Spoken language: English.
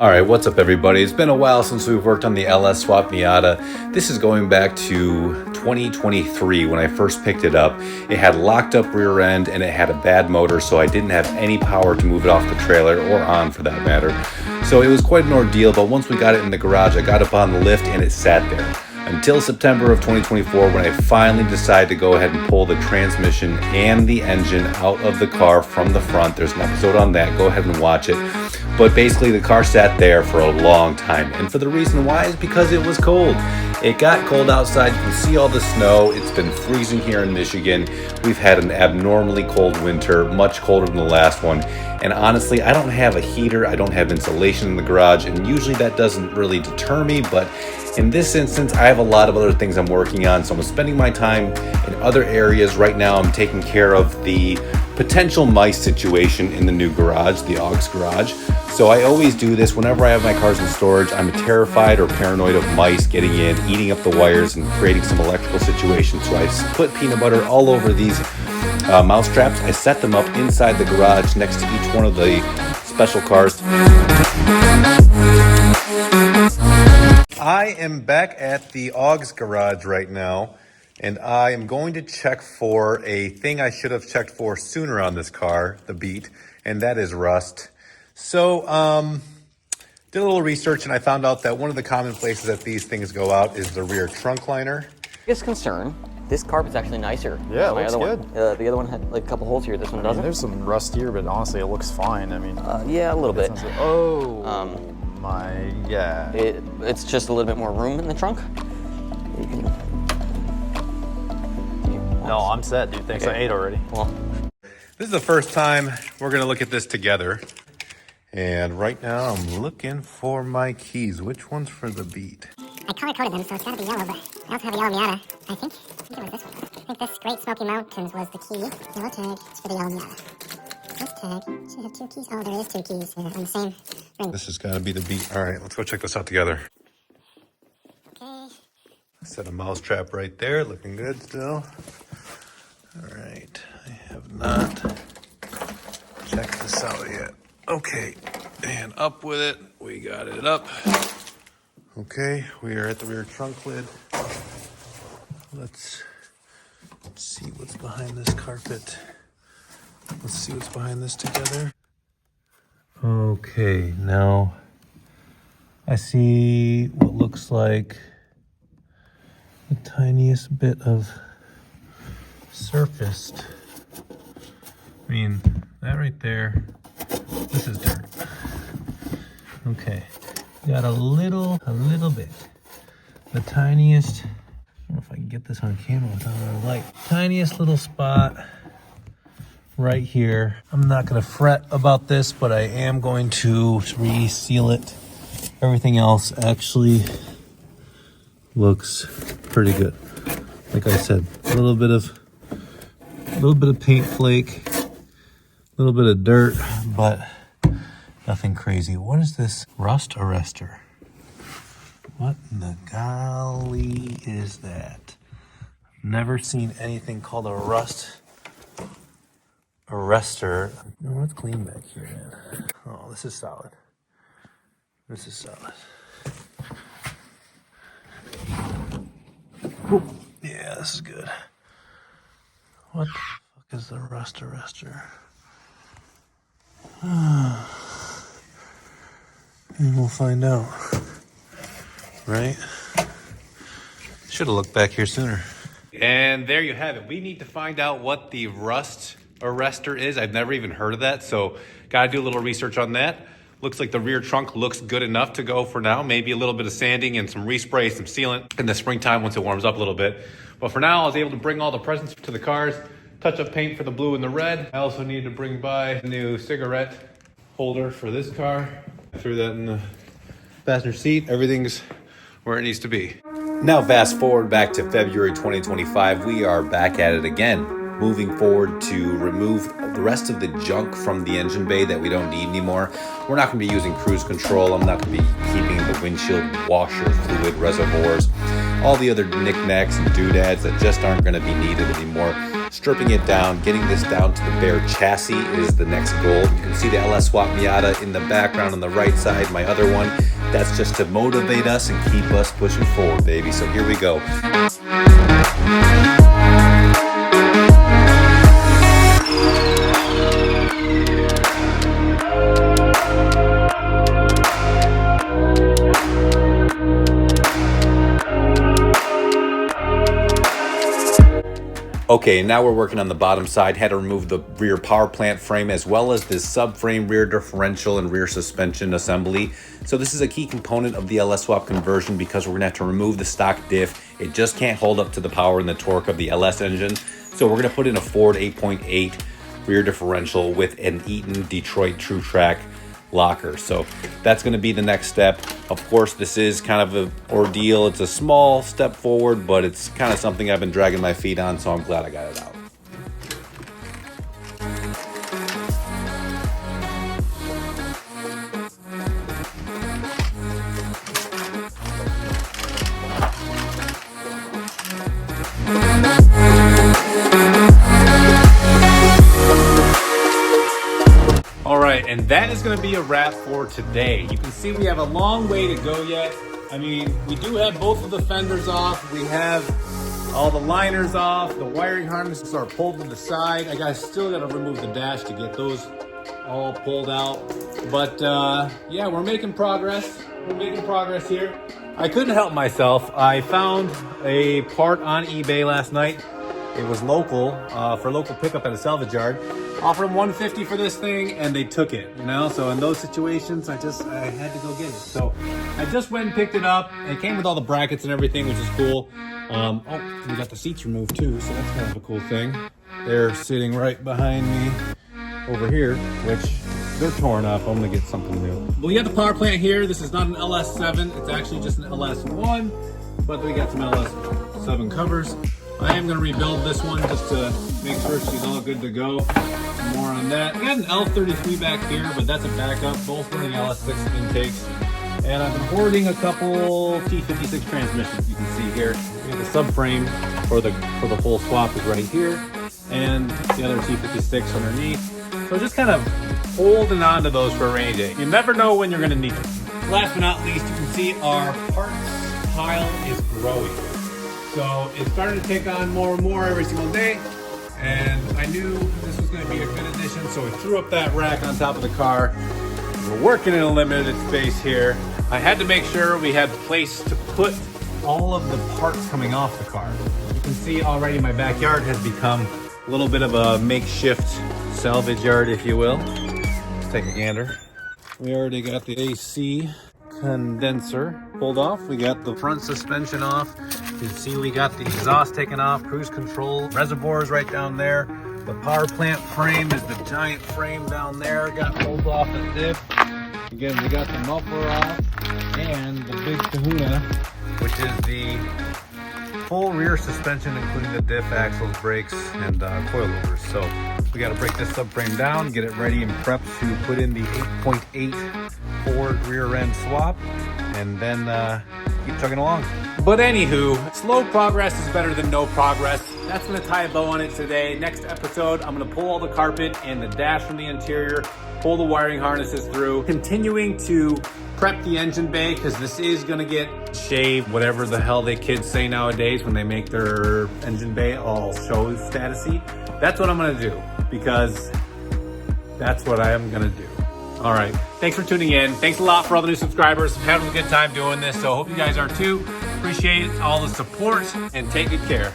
All right, what's up everybody? It's been a while since we've worked on the LS swap Miata. This is going back to 2023 when I first picked it up. It had locked up rear end and it had a bad motor, so I didn't have any power to move it off the trailer or on for that matter. So it was quite an ordeal, but once we got it in the garage, I got up on the lift and it sat there. Until September of 2024 when I finally decided to go ahead and pull the transmission and the engine out of the car from the front. There's an episode on that, go ahead and watch it. But basically the car sat there for a long time, and for the reason why is because it was cold. It got cold outside, you can see all the snow, it's been freezing here in Michigan. We've had an abnormally cold winter, much colder than the last one. And honestly, I don't have a heater, I don't have insulation in the garage, and usually that doesn't really deter me, but in this instance, I have a lot of other things I'm working on, so I'm spending my time in other areas. Right now, I'm taking care of the potential mice situation in the new garage, the Augs garage. So I always do this whenever I have my cars in storage. I'm terrified or paranoid of mice getting in, eating up the wires, and creating some electrical situations. So I put peanut butter all over these mouse traps. I set them up inside the garage next to each one of the special cars. I am back at the Augs garage right now, and I am going to check for a thing I should have checked for sooner on this car, the Beat, and that is rust. So, did a little research and I found out that one of the common places that these things go out is the rear trunk liner. Biggest concern, this carpet's actually nicer. Yeah, it my looks other good. One. The other one had like a couple holes here, this one doesn't. There's some rust here, but honestly, it looks fine. I mean, yeah, a little bit. Oh my, yeah. It's just a little bit more room in the trunk. You can, No, I'm set, dude. Thanks, I ate already. Well, This is the first time we're gonna look at this together. And right now I'm looking for my keys. Which one's for the Beat? I color-coded them, so it's gotta be yellow, but I also have a yellow Miata, I think. I think it was this one. I think this Great Smoky Mountains was the key. Yellow tag is for the yellow Miata. This tag should have two keys. Oh, there is two keys on the same ring. This has gotta be the Beat. All right, let's go check this out together. Okay. Set a mouse trap right there, looking good still. All right, I have not checked this out yet. Okay, and up with it. We got it up. Okay, we are at the rear trunk lid. Let's see what's behind this carpet. Let's see what's behind this together. Okay, now I see what looks like the tiniest bit of surfaced. I mean, that right there, this is dirt. Okay, got a little bit. The tiniest, I don't know if I can get this on camera without a light. Tiniest little spot right here. I'm not gonna fret about this, but I am going to reseal it. Everything else actually looks pretty good. Like I said, a little bit of paint flake, a little bit of dirt, but nothing crazy. What is this rust arrestor? What in the golly is that? I've never seen anything called a rust arrestor. No, it's clean back here, man. Oh, this is solid. This is solid. Whoop. Yeah, this is good. What the fuck is the rust arrestor? And we'll find out. Right? Should have looked back here sooner. And there you have it. We need to find out what the rust arrestor is. I've never even heard of that, so gotta do a little research on that. Looks like the rear trunk looks good enough to go for now. Maybe a little bit of sanding and some respray, some sealant in the springtime once it warms up a little bit. But for now, I was able to bring all the presents to the cars, touch up paint for the blue and the red. I also need to bring by a new cigarette holder for this car. I threw that in the passenger seat. Everything's where it needs to be. Now fast forward back to February 2025. We are back at it again, moving forward to remove the rest of the junk from the engine bay that we don't need anymore. We're not going to be using cruise control. I'm not going to be keeping the windshield washer fluid reservoirs, all the other knickknacks and doodads that just aren't going to be needed anymore. stripping it down, getting this down to the bare chassis is the next goal. You can see the LS Swap Miata in the background on the right side, my other one. That's just to motivate us and keep us pushing forward, baby. So here we go. Okay, now we're working on the bottom side. Had to remove the rear power plant frame as well as this subframe rear differential and rear suspension assembly. So this is a key component of the LS Swap conversion because we're gonna have to remove the stock diff. It just can't hold up to the power and the torque of the LS engine. So we're gonna put in a Ford 8.8 rear differential with an Eaton Detroit True Track locker. So that's going to be the next step. Of course, this is kind of an ordeal. It's a small step forward, but it's kind of something I've been dragging my feet on, so I'm glad I got it out. And that is going to be a wrap for today. You can see we have a long way to go yet. I mean, we do have both of the fenders off. We have all the liners off. The wiring harnesses are pulled to the side. Still got to remove the dash to get those all pulled out. But yeah, we're making progress. We're making progress here. I couldn't help myself. I found a part on eBay last night. It was local, for local pickup at a salvage yard. Offered them $150 for this thing, and they took it, you know? So in those situations, I had to go get it. So I just went and picked it up. It came with all the brackets and everything, which is cool. Oh, we got the seats removed too, so that's kind of a cool thing. They're sitting right behind me over here, which they're torn up. I'm gonna get something new. Well, we got the power plant here. This is not an LS7, it's actually just an LS1, but we got some LS7 covers. I am gonna rebuild this one just to make sure she's all good to go. More on that. We got an L33 back here, but that's a backup. Both running LS6 intakes. And I've been hoarding a couple T56 transmissions. You can see here. We have the subframe for the full swap is right here, and the other T56 underneath. So just kind of holding on to those for a rainy day. You never know when you're gonna need them. Last but not least, you can see our parts pile is growing. So it's starting to take on more and more every single day. And I knew this was going to be a good addition, so we threw up that rack on top of the car. We're working in a limited space here. I had to make sure we had place to put all of the parts coming off the car. You can see already my backyard has become a little bit of a makeshift salvage yard, if you will. Let's take a gander. We already got the AC condenser pulled off. We got the front suspension off. You can see we got the exhaust taken off, cruise control, reservoir is right down there. The power plant frame is the giant frame down there, got pulled off the diff. Again, we got the muffler off and the big kahuna, which is the full rear suspension, including the diff, axles, brakes, and coilovers. So we got to break this subframe down, get it ready and prepped to put in the 8.8 Ford rear end swap, and then keep chugging along. But anywho, slow progress is better than no progress. That's gonna tie a bow on it today. Next episode, I'm gonna pull all the carpet and the dash from the interior, pull the wiring harnesses through, continuing to prep the engine bay, because this is gonna get shaved, whatever the hell they kids say nowadays when they make their engine bay all show statusy. That's what I'm gonna do, because that's what I am gonna do. All right, thanks for tuning in. Thanks a lot for all the new subscribers. I'm having a good time doing this, so I hope you guys are too. Appreciate all the support, and take good care.